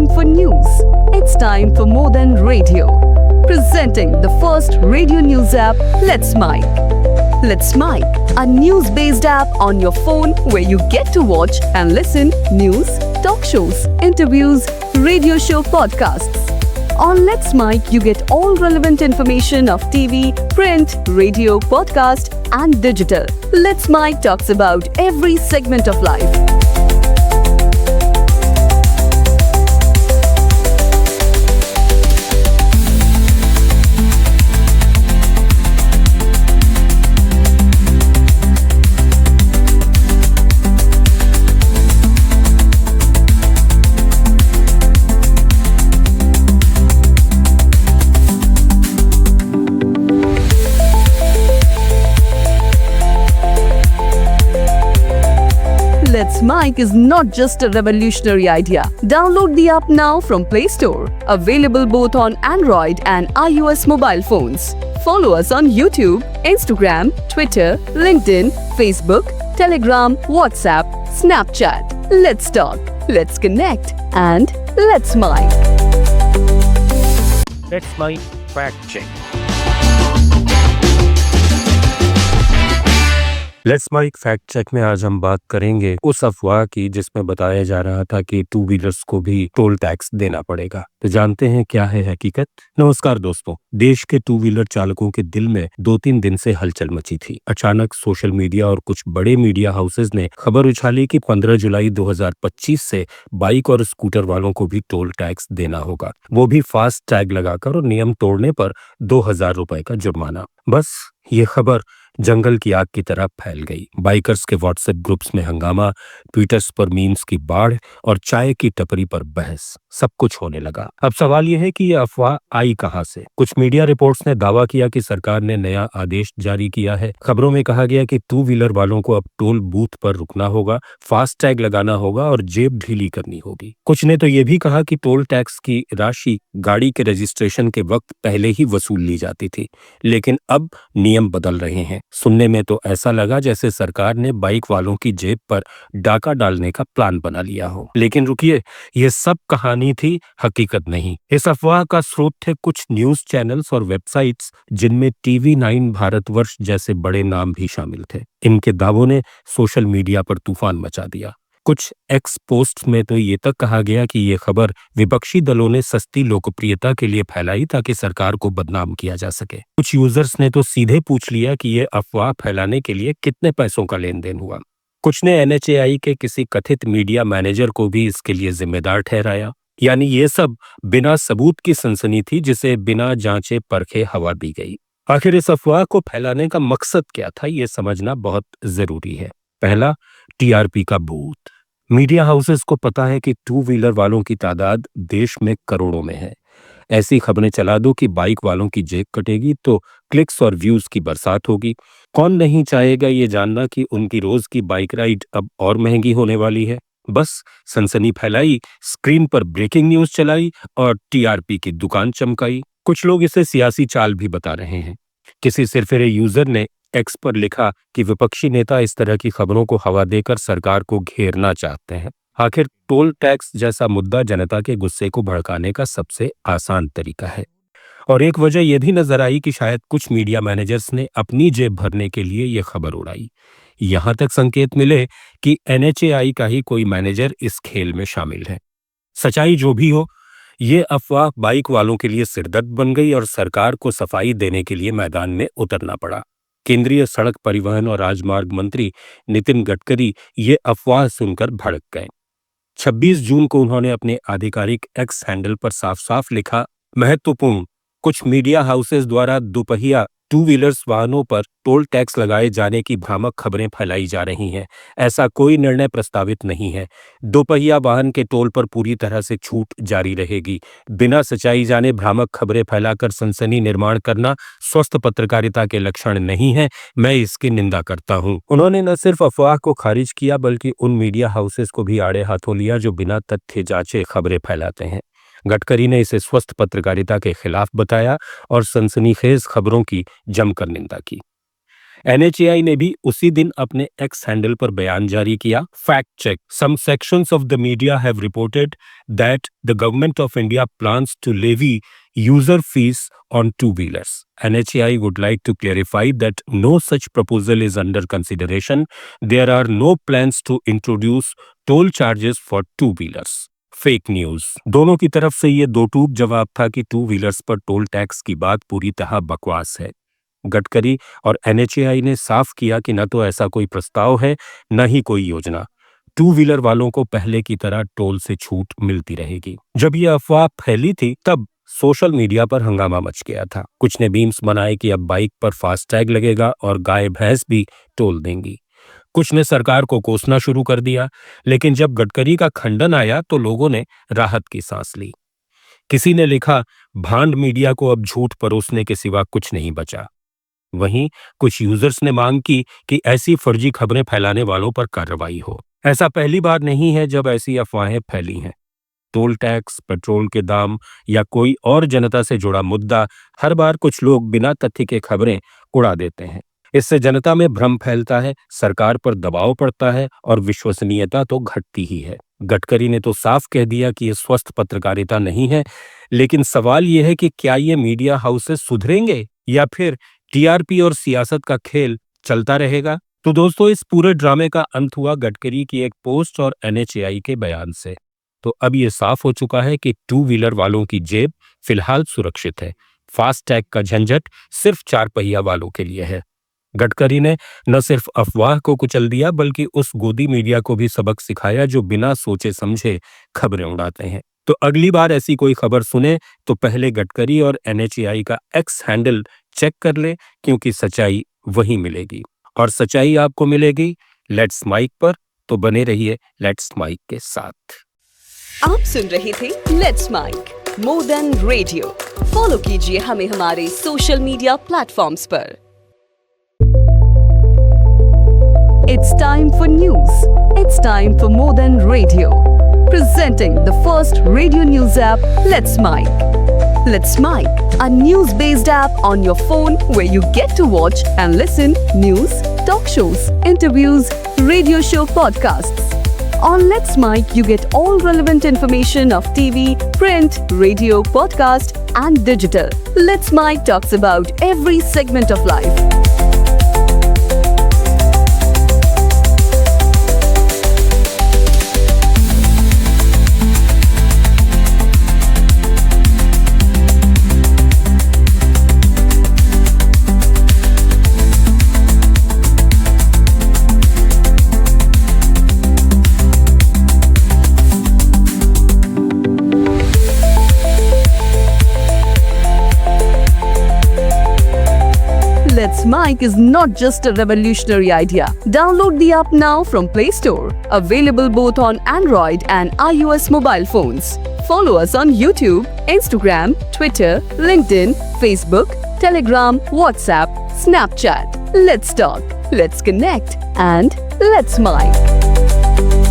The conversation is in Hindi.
time for news. It's time for more than radio. Presenting the first radio news app, Let's Mic. Let's Mic, a news-based app on your phone where you get to watch and listen news, talk shows, interviews, radio show podcasts. On Let's Mic, you get all relevant information of TV, print, radio, podcast, and digital. Let's Mic talks about every segment of life. Let's Mic is not just a revolutionary idea. Download the app now from Play Store. Available both on Android and iOS mobile phones. Follow us on YouTube, Instagram, Twitter, LinkedIn, Facebook, Telegram, WhatsApp, Snapchat. Let's talk, let's connect, and let's Mic. Let's Mic Fact Check. Let's Mic fact check में आज हम बात करेंगे उस अफवाह की जिसमें बताया जा रहा था कि टू व्हीलर्स को भी टोल टैक्स देना पड़ेगा। तो जानते हैं क्या है हकीकत। नमस्कार दोस्तों, देश के टू व्हीलर चालकों के दिल में 2-3 दिन से हलचल मची थी। अचानक सोशल मीडिया और कुछ बड़े मीडिया हाउसेज ने खबर उछाली कि 15 जुलाई 2025 से बाइक और स्कूटर वालों को भी टोल टैक्स देना होगा, वो भी फास्ट टैग लगाकर और नियम तोड़ने पर 2000 रुपए का जुर्माना। बस ये खबर जंगल की आग की तरह फैल गई। बाइकर्स के व्हाट्सएप ग्रुप्स में हंगामा, ट्विटर्स पर मीम्स की बाढ़ और चाय की टपरी पर बहस, सब कुछ होने लगा। अब सवाल यह है कि यह अफवाह आई कहां से। कुछ मीडिया रिपोर्ट्स ने दावा किया कि सरकार ने नया आदेश जारी किया है। खबरों में कहा गया कि टू व्हीलर वालों को अब टोल बूथ पर रुकना होगा, फास्ट टैग लगाना होगा और जेब ढीली करनी होगी। कुछ ने तो यह भी कहा कि टोल टैक्स की राशि गाड़ी के रजिस्ट्रेशन के वक्त पहले ही वसूल ली जाती थी, लेकिन अब नियम बदल रहे हैं। सुनने में तो ऐसा लगा जैसे सरकार ने बाइक वालों की जेब पर डाका डालने का प्लान बना लिया हो। लेकिन रुकिए, ये सब कहानी थी, हकीकत नहीं। इस अफवाह का स्रोत थे कुछ न्यूज चैनल्स और वेबसाइट्स जिनमें TV9 भारतवर्ष जैसे बड़े नाम भी शामिल थे। इनके दावों ने सोशल मीडिया पर तूफान मचा दिया। कुछ एक्स पोस्ट में तो ये तक कहा गया कि ये खबर विपक्षी दलों ने सस्ती लोकप्रियता के लिए फैलाई ताकि सरकार को बदनाम किया जा सके। कुछ यूजर्स ने तो सीधे पूछ लिया कि ये अफवाह फैलाने के लिए कितने पैसों का लेन देन हुआ। कुछ ने NHAI के किसी कथित मीडिया मैनेजर को भी इसके लिए जिम्मेदार ठहराया। यानी ये सब बिना सबूत की सनसनी थी जिसे बिना जांचे परखे हवा दी गई। आखिर इस अफवाह को फैलाने का मकसद क्या था, ये समझना बहुत जरूरी है। पहला, TRP का भूत। मीडिया हाउसेस को पता है कि टू व्हीलर वालों की तादाद देश में करोड़ों में है। ऐसी खबरें चला दो कि बाइक वालों की जेब कटेगी तो क्लिक्स और व्यूज की बरसात होगी। कौन नहीं चाहेगा ये जानना कि उनकी रोज की बाइक राइड अब और महंगी होने वाली है। बस सनसनी फैलाई, स्क्रीन पर ब्रेकिंग न्यूज चलाई और TRP की दुकान चमकाई। कुछ लोग इसे सियासी चाल भी बता रहे हैं। किसी सिरफिरे यूजर ने एक्स पर लिखा कि विपक्षी नेता इस तरह की खबरों को हवा देकर सरकार को घेरना चाहते हैं। आखिर टोल टैक्स जैसा मुद्दा जनता के गुस्से को भड़काने का सबसे आसान तरीका है। और एक वजह यह भी नजर आई कि शायद कुछ मीडिया मैनेजर्स ने अपनी जेब भरने के लिए यह खबर उड़ाई। यहां तक संकेत मिले कि NHAI का ही कोई मैनेजर इस खेल में शामिल है। सच्चाई जो भी हो, ये अफवाह बाइक वालों के लिए सिरदर्द बन गई और सरकार को सफाई देने के लिए मैदान में उतरना पड़ा। केंद्रीय सड़क परिवहन और राजमार्ग मंत्री नितिन गडकरी ये अफवाह सुनकर भड़क गए। 26 जून को उन्होंने अपने आधिकारिक एक्स हैंडल पर साफ साफ लिखा, महत्वपूर्ण, कुछ मीडिया हाउसेस द्वारा दोपहिया टू व्हीलर्स वाहनों पर टोल टैक्स लगाए जाने की भ्रामक खबरें फैलाई जा रही हैं। ऐसा कोई निर्णय प्रस्तावित नहीं है। दोपहिया वाहन के टोल पर पूरी तरह से छूट जारी रहेगी। बिना सच्चाई जाने भ्रामक खबरें फैलाकर सनसनी निर्माण करना स्वस्थ पत्रकारिता के लक्षण नहीं है। मैं इसकी निंदा करता हूं। उन्होंने न सिर्फ अफवाह को खारिज किया बल्कि उन मीडिया हाउसेस को भी आड़े हाथों लिया जो बिना तथ्य जांचे खबरें फैलाते हैं। गडकरी ने इसे स्वस्थ पत्रकारिता के खिलाफ बताया और सनसनीखेज खबरों की जमकर निंदा की। NHAI ने भी उसी दिन अपने एक्स हैंडल पर बयान जारी किया, fact check, some sections of the media have reported that the government of India plans to levy user fees on two-wheelers. NHAI would like to clarify that no such proposal is under consideration. There are no plans to introduce toll charges for two-wheelers. Fake news. दोनों की तरफ से ये दो टूक जवाब था कि टू व्हीलर्स पर टोल टैक्स की बात पूरी तरह बकवास है। गडकरी और NHAI ने साफ किया कि न तो ऐसा कोई प्रस्ताव है, न ही कोई योजना। टू व्हीलर वालों को पहले की तरह टोल से छूट मिलती रहेगी। जब ये अफवाह फैली थी तब सोशल मीडिया पर हंगामा मच गया था। कुछ ने मीम्स बनाए कि अब बाइक पर फास्टैग लगेगा और गाय भैंस भी टोल देंगी। कुछ ने सरकार को कोसना शुरू कर दिया, लेकिन जब गडकरी का खंडन आया तो लोगों ने राहत की सांस ली। किसी ने लिखा, भांड मीडिया को अब झूठ परोसने के सिवा कुछ नहीं बचा। वहीं कुछ यूजर्स ने मांग की कि ऐसी फर्जी खबरें फैलाने वालों पर कार्रवाई हो। ऐसा पहली बार नहीं है जब ऐसी अफवाहें फैली हैं। टोल टैक्स, पेट्रोल के दाम या कोई और जनता से जुड़ा मुद्दा, हर बार कुछ लोग बिना तथ्य के खबरें उड़ा देते हैं। इससे जनता में भ्रम फैलता है, सरकार पर दबाव पड़ता है और विश्वसनीयता तो घटती ही है। गडकरी ने तो साफ कह दिया कि ये स्वस्थ पत्रकारिता नहीं है, लेकिन सवाल ये है कि क्या ये मीडिया हाउसेस सुधरेंगे या फिर TRP और सियासत का खेल चलता रहेगा? तो दोस्तों, इस पूरे ड्रामे का अंत हुआ गडकरी की एक पोस्ट और NHAI के बयान से। तो अब ये साफ हो चुका है कि टू व्हीलर वालों की जेब फिलहाल सुरक्षित है। फास्टैग का झंझट सिर्फ चार पहिया वालों के लिए है। गडकरी ने न सिर्फ अफवाह को कुचल दिया, बल्कि उस गोदी मीडिया को भी सबक सिखाया जो बिना सोचे समझे खबरें उड़ाते हैं। तो अगली बार ऐसी कोई खबर सुने तो पहले गडकरी और NHAI का एक्स हैंडल चेक कर ले, क्योंकि सच्चाई वहीं मिलेगी। और सच्चाई आपको मिलेगी लेट्स माइक पर, तो बने रहिए लेट्स माइक के साथ। आप सुन रहे थे Let's Mic more than radio. Follow कीजिए हमें हमारे सोशल मीडिया प्लेटफॉर्म्स पर। It's time for news. It's time for more than radio. Presenting the first radio news app, Let's Mic. Let's Mic, a news-based app on your phone where you get to watch and listen news, talk shows, interviews, radio show podcasts. On Let's Mic, you get all relevant information of TV, print, radio, podcast, and digital. Let's Mic talks about every segment of life. Let's Mic is not just a revolutionary idea. Download the app now from Play Store. Available both on Android and iOS mobile phones. Follow us on YouTube, Instagram, Twitter, LinkedIn, Facebook, Telegram, WhatsApp, Snapchat. Let's talk, let's connect, and let's Mic.